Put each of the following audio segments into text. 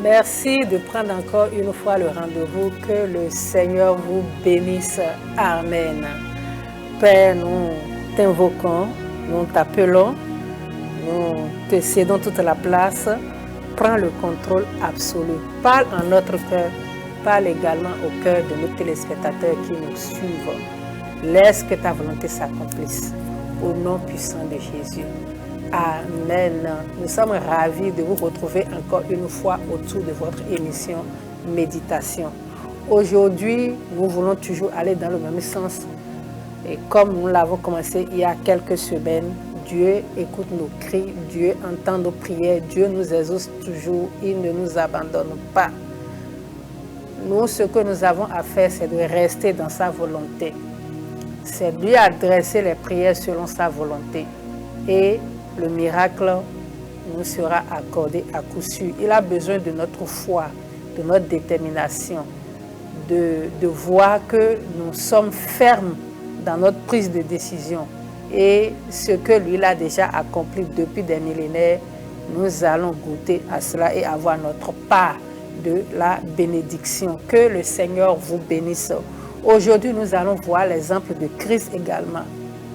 Merci de prendre encore une fois le rendez-vous. Que le Seigneur vous bénisse. Amen. Père, nous t'invoquons, nous t'appelons, nous te cédons toute la place. Prends le contrôle absolu. Parle en notre cœur, parle également au cœur de nos téléspectateurs qui nous suivent. Laisse que ta volonté s'accomplisse. Au nom puissant de Jésus. Amen. Nous sommes ravis de vous retrouver encore une fois autour de votre émission Méditation. Aujourd'hui, nous voulons toujours aller dans le même sens. Et comme nous l'avons commencé il y a quelques semaines, Dieu écoute nos cris, Dieu entend nos prières, Dieu nous exauce toujours, il ne nous abandonne pas. Nous, ce que nous avons à faire, c'est de rester dans sa volonté. C'est lui adresser les prières selon sa volonté. Et le miracle nous sera accordé à coup sûr. Il a besoin de notre foi, de notre détermination, de voir que nous sommes fermes dans notre prise de décision. Et ce que lui a déjà accompli depuis des millénaires, nous allons goûter à cela et avoir notre part de la bénédiction. Que le Seigneur vous bénisse. Aujourd'hui, nous allons voir l'exemple de Christ également,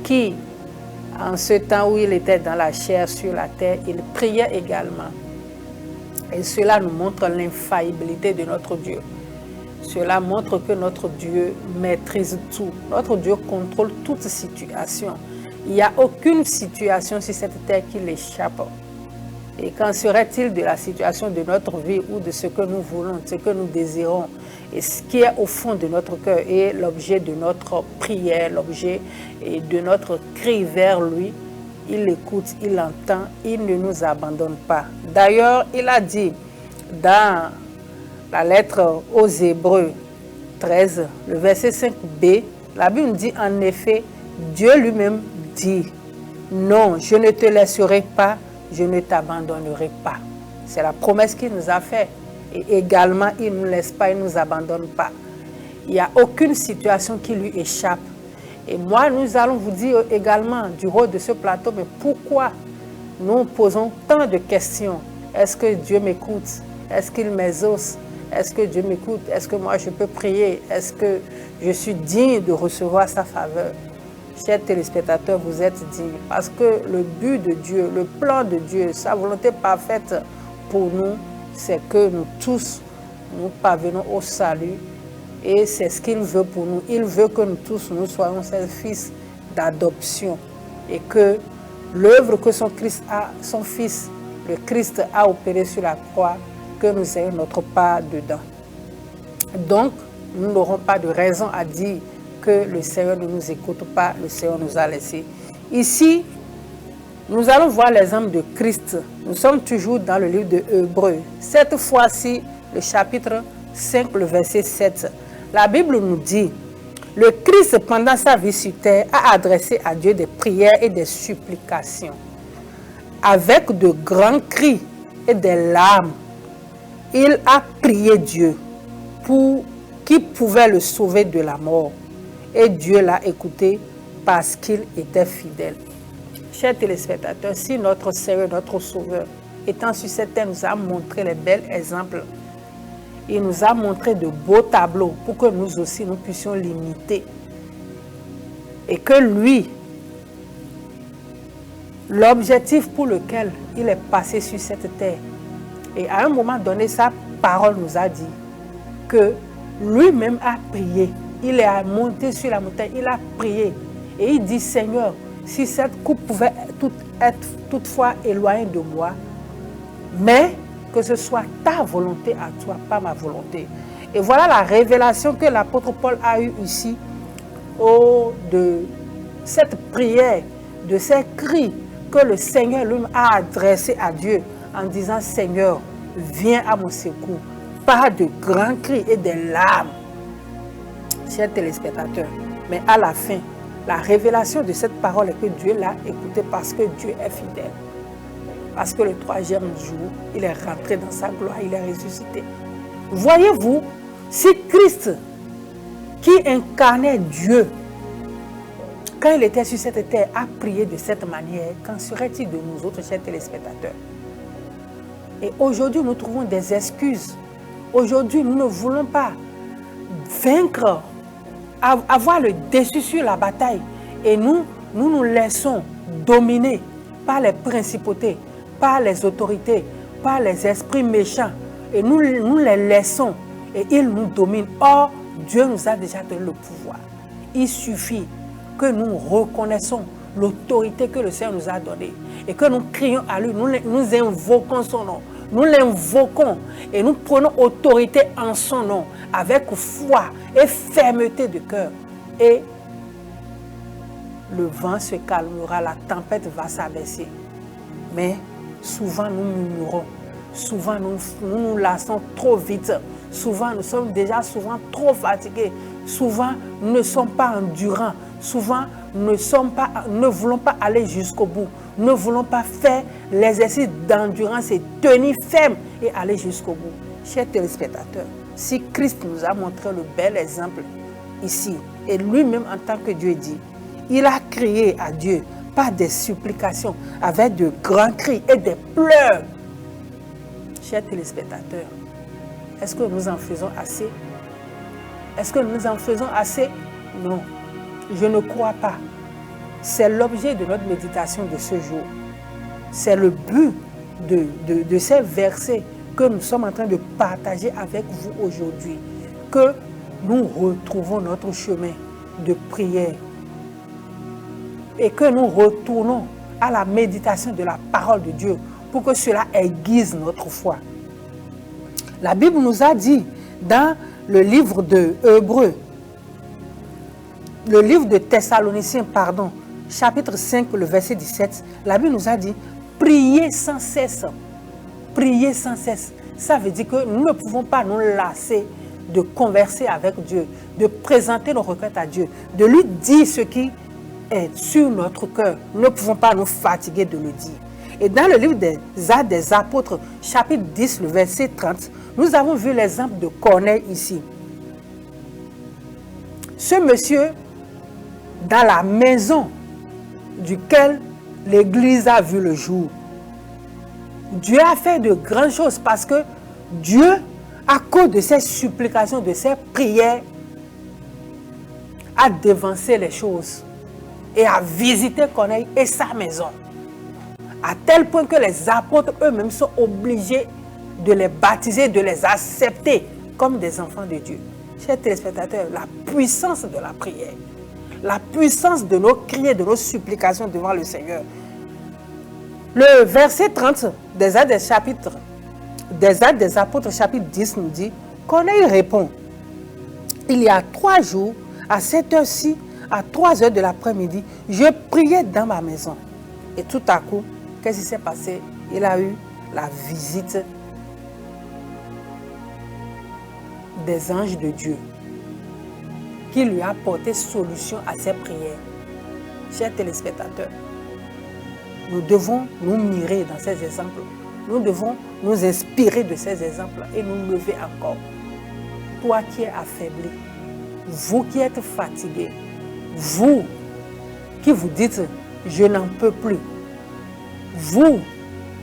qui, en ce temps où il était dans la chair sur la terre, il priait également. Et cela nous montre l'infaillibilité de notre Dieu. Cela montre que notre Dieu maîtrise tout. Notre Dieu contrôle toute situation. Il n'y a aucune situation sur cette terre qui l'échappe. Et qu'en serait-il de la situation de notre vie ou de ce que nous voulons, ce que nous désirons, et ce qui est au fond de notre cœur et l'objet de notre prière, l'objet de notre cri vers lui, il écoute, il entend, il ne nous abandonne pas. D'ailleurs, il a dit dans la lettre aux Hébreux 13, le verset 5b, la Bible dit en effet, Dieu lui-même dit, non, je ne te laisserai pas, je ne t'abandonnerai pas. C'est la promesse qu'il nous a faite. Et également, il ne nous laisse pas, il ne nous abandonne pas. Il n'y a aucune situation qui lui échappe. Et moi, nous allons vous dire également du rôle de ce plateau, mais pourquoi nous posons tant de questions? Est-ce que Dieu m'écoute? Est-ce qu'il m'exauce? Est-ce que Dieu m'écoute? Est-ce que moi je peux prier? Est-ce que je suis digne de recevoir sa faveur? Chers téléspectateurs, vous êtes dignes parce que le but de Dieu, le plan de Dieu, sa volonté parfaite pour nous, c'est que nous tous, nous parvenons au salut et c'est ce qu'il veut pour nous. Il veut que nous tous, nous soyons ses fils d'adoption et que l'œuvre que son Fils, le Christ, a opérée sur la croix, que nous ayons notre part dedans. Donc, nous n'aurons pas de raison à dire que le Seigneur ne nous écoute pas, le Seigneur nous a laissés. Ici, nous allons voir l'exemple de Christ. Nous sommes toujours dans le livre de Hébreux. Cette fois-ci, le chapitre 5, le verset 7. La Bible nous dit, le Christ, pendant sa vie sur terre, a adressé à Dieu des prières et des supplications, avec de grands cris et des larmes. Il a prié Dieu pour qui pouvait le sauver de la mort. Et Dieu l'a écouté parce qu'il était fidèle. Chers téléspectateurs, si notre Seigneur, notre Sauveur, étant sur cette terre, nous a montré les bels exemples, il nous a montré de beaux tableaux pour que nous aussi, nous puissions l'imiter. Et que lui, l'objectif pour lequel il est passé sur cette terre, et à un moment donné, sa parole nous a dit que lui-même a prié. Il est monté sur la montagne, il a prié. Et il dit, Seigneur, si cette coupe pouvait être toutefois éloignée de moi, mais que ce soit ta volonté à toi, pas ma volonté. Et voilà la révélation que l'apôtre Paul a eue ici, de cette prière, de ces cris que le Seigneur lui-même a adressés à Dieu en disant, Seigneur, viens à mon secours, par de grands cris et des larmes. Chers téléspectateurs, mais à la fin, la révélation de cette parole est que Dieu l'a écouté parce que Dieu est fidèle. Parce que le troisième jour, il est rentré dans sa gloire, il est ressuscité. Voyez-vous, si Christ, qui incarnait Dieu, quand il était sur cette terre, a prié de cette manière, qu'en serait-il de nous autres, chers téléspectateurs? Et aujourd'hui, nous trouvons des excuses. Aujourd'hui, nous ne voulons pas vaincre, avoir le dessus sur la bataille. Et nous laissons dominer par les principautés, par les autorités, par les esprits méchants. Et nous les laissons et ils nous dominent. Or, Dieu nous a déjà donné le pouvoir. Il suffit que nous reconnaissons l'autorité que le Seigneur nous a donnée et que nous crions à lui, nous invoquons son nom. Nous l'invoquons et nous prenons autorité en son nom avec foi et fermeté de cœur. Et le vent se calmera, la tempête va s'abaisser. Mais souvent nous murmurons, souvent nous lassons trop vite, souvent nous sommes déjà trop fatigués, souvent nous ne sommes pas endurants, souvent nous ne voulons pas aller jusqu'au bout, nous ne voulons pas faire l'exercice d'endurance et tenir ferme et aller jusqu'au bout. Chers téléspectateurs, si Christ nous a montré le bel exemple ici, et lui-même en tant que Dieu dit, il a crié à Dieu par des supplications, avec de grands cris et des pleurs. Chers téléspectateurs, est-ce que nous en faisons assez? Est-ce que nous en faisons assez? Non, je ne crois pas. C'est l'objet de notre méditation de ce jour. C'est le but de ces versets que nous sommes en train de partager avec vous aujourd'hui. Que nous retrouvons notre chemin de prière et que nous retournons à la méditation de la parole de Dieu pour que cela aiguise notre foi. La Bible nous a dit dans le livre de Hébreux, le livre de Thessaloniciens, pardon, chapitre 5, le verset 17, la Bible nous a dit « Priez sans cesse ». Priez sans cesse. Ça veut dire que nous ne pouvons pas nous lasser de converser avec Dieu, de présenter nos requêtes à Dieu, de lui dire ce qui est sur notre cœur. Nous ne pouvons pas nous fatiguer de le dire. Et dans le livre des Actes des Apôtres, chapitre 10, le verset 30, nous avons vu l'exemple de Corneille ici. Ce monsieur, dans la maison duquel l'Église a vu le jour, Dieu a fait de grandes choses parce que Dieu, à cause de ses supplications, de ses prières, a dévancé les choses et a visité Corneille et sa maison. À tel point que les apôtres eux-mêmes sont obligés de les baptiser, de les accepter comme des enfants de Dieu. Chers téléspectateurs, la puissance de la prière, la puissance de nos cris, de nos supplications devant le Seigneur. Le verset 30 des Actes des Apôtres, chapitre 10 nous dit, Corneille répond, il y a 3 jours, à cette heure-ci, à 3 heures de l'après-midi, je priais dans ma maison. Et tout à coup, qu'est-ce qui s'est passé? Il a eu la visite des anges de Dieu qui lui a apporté solution à ses prières. Chers téléspectateurs, nous devons nous mirer dans ces exemples. Nous devons nous inspirer de ces exemples et nous lever encore. Toi qui es affaibli, vous qui êtes fatigué, vous qui vous dites « je n'en peux plus », vous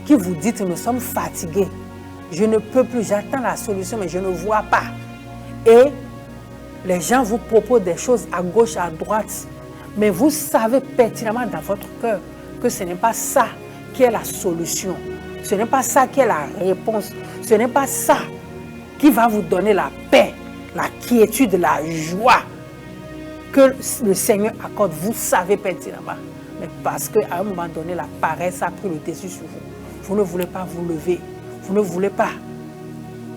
qui vous dites « nous sommes fatigués, je ne peux plus, j'attends la solution mais je ne vois pas ». Et les gens vous proposent des choses à gauche, à droite, mais vous savez pertinemment dans votre cœur que ce n'est pas ça qui est la solution. Ce n'est pas ça qui est la réponse. Ce n'est pas ça qui va vous donner la paix, la quiétude, la joie que le Seigneur accorde. Vous savez pertinemment. Mais parce qu'à un moment donné, la paresse a pris le dessus sur vous. Vous ne voulez pas vous lever. Vous ne voulez pas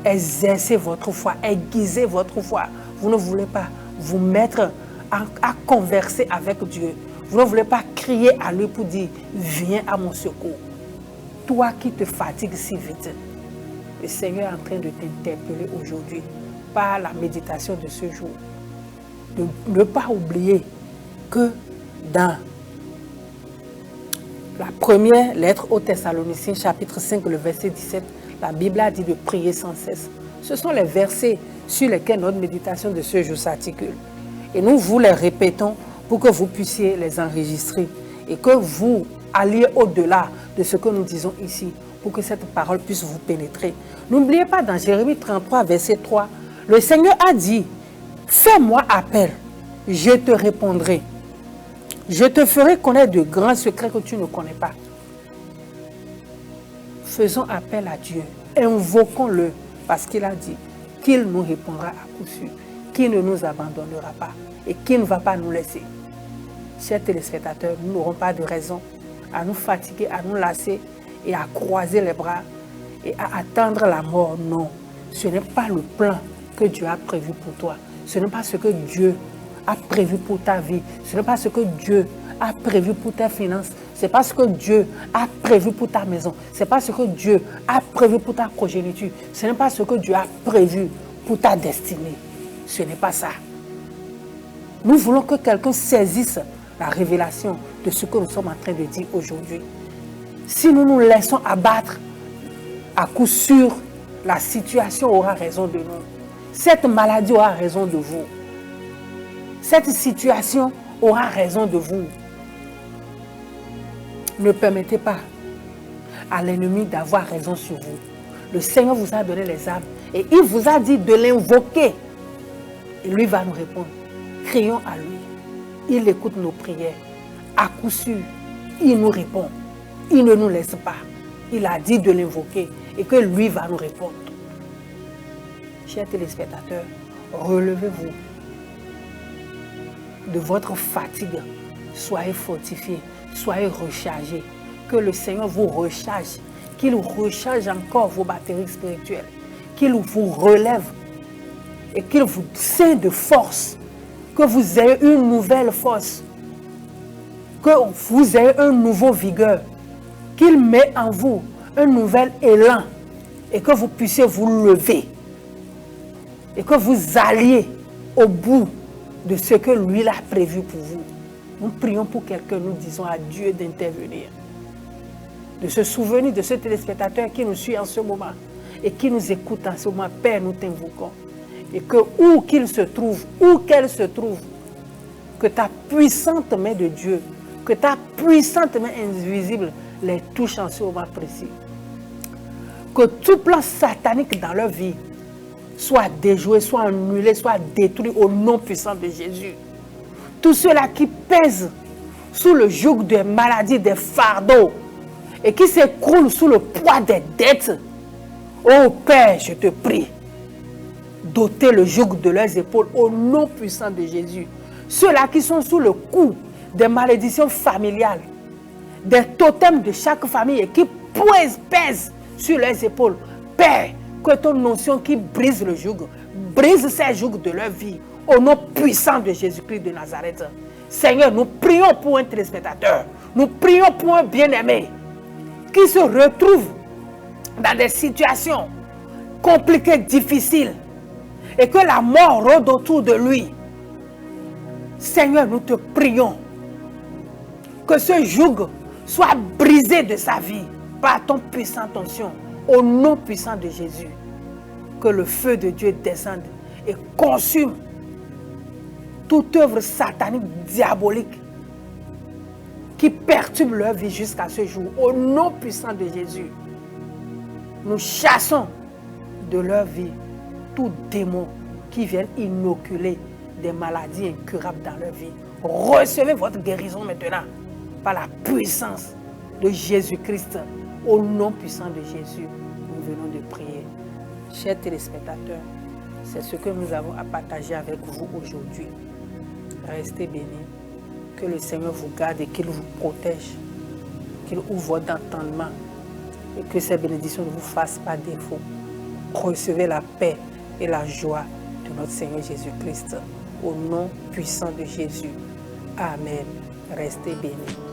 exercer votre foi, aiguiser votre foi. Vous ne voulez pas vous mettre à converser avec Dieu. Vous ne voulez pas crier à lui pour dire « Viens à mon secours ». Toi qui te fatigues si vite, le Seigneur est en train de t'interpeller aujourd'hui par la méditation de ce jour. De ne pas oublier que dans la première lettre aux Thessaloniciens, chapitre 5, le verset 17, la Bible a dit de prier sans cesse. Ce sont les versets sur lesquels notre méditation de ce jour s'articule. Et nous vous les répétons pour que vous puissiez les enregistrer et que vous alliez au-delà de ce que nous disons ici pour que cette parole puisse vous pénétrer. N'oubliez pas, dans Jérémie 33, verset 3, le Seigneur a dit, fais-moi appel, je te répondrai. Je te ferai connaître de grands secrets que tu ne connais pas. Faisons appel à Dieu, invoquons-le, parce qu'il a dit qu'il nous répondra à coup sûr, qu'il ne nous abandonnera pas et qu'il ne va pas nous laisser. Chers téléspectateurs, nous n'aurons pas de raison à nous fatiguer, à nous lasser et à croiser les bras et à attendre la mort. Non, ce n'est pas le plan que Dieu a prévu pour toi. Ce n'est pas ce que Dieu a prévu pour ta vie. Ce n'est pas ce que Dieu a prévu pour tes finances. Ce n'est pas ce que Dieu a prévu pour ta maison. Ce n'est pas ce que Dieu a prévu pour ta progéniture. Ce n'est pas ce que Dieu a prévu pour ta destinée. Ce n'est pas ça. Nous voulons que quelqu'un saisisse la révélation de ce que nous sommes en train de dire aujourd'hui. Si nous nous laissons abattre, à coup sûr, la situation aura raison de nous. Cette maladie aura raison de vous. Cette situation aura raison de vous. Ne permettez pas à l'ennemi d'avoir raison sur vous. Le Seigneur vous a donné les âmes et il vous a dit de l'invoquer. Et lui va nous répondre. Crions à lui. Il écoute nos prières. À coup sûr, il nous répond. Il ne nous laisse pas. Il a dit de l'invoquer et que lui va nous répondre. Chers téléspectateurs, relevez-vous de votre fatigue. Soyez fortifiés, soyez rechargés. Que le Seigneur vous recharge, qu'il recharge encore vos batteries spirituelles, qu'il vous relève et qu'il vous scinde de force, que vous ayez une nouvelle force, que vous ayez un nouveau vigueur, qu'il met en vous un nouvel élan et que vous puissiez vous lever et que vous alliez au bout de ce que lui a prévu pour vous. Nous prions pour quelqu'un, nous disons à Dieu d'intervenir, de se souvenir de ce téléspectateur qui nous suit en ce moment et qui nous écoute en ce moment. Père, nous t'invoquons. Et que où qu'il se trouve, où qu'elle se trouve, que ta puissante main de Dieu, que ta puissante main invisible les touche en ce moment précis. Que tout plan satanique dans leur vie soit déjoué, soit annulé, soit détruit au nom puissant de Jésus. Tous ceux-là qui pèsent sous le joug des maladies, des fardeaux, et qui s'écroulent sous le poids des dettes, ô Père, je te prie, d'ôter le joug de leurs épaules au nom puissant de Jésus. Ceux-là qui sont sous le coup des malédictions familiales, des totems de chaque famille et qui pèsent sur leurs épaules. Père, que ton notion qui brise le joug, brise ces jougs de leur vie au nom puissant de Jésus-Christ de Nazareth. Seigneur, nous prions pour un téléspectateur, nous prions pour un bien-aimé qui se retrouve dans des situations compliquées, difficiles, et que la mort rôde autour de lui. Seigneur, nous te prions que ce joug soit brisé de sa vie par ton puissant onction, au nom puissant de Jésus. Que le feu de Dieu descende et consume toute œuvre satanique, diabolique, qui perturbe leur vie jusqu'à ce jour. Au nom puissant de Jésus, nous chassons de leur vie tout démon qui vienne inoculer des maladies incurables dans leur vie. Recevez votre guérison maintenant par la puissance de Jésus-Christ. Au nom puissant de Jésus, nous venons de prier. Chers téléspectateurs, c'est ce que nous avons à partager avec vous aujourd'hui. Restez bénis. Que le Seigneur vous garde et qu'il vous protège. Qu'il ouvre votre entendement et que ces bénédictions ne vous fassent pas défaut. Recevez la paix et la joie de notre Seigneur Jésus-Christ. Au nom puissant de Jésus. Amen. Restez bénis.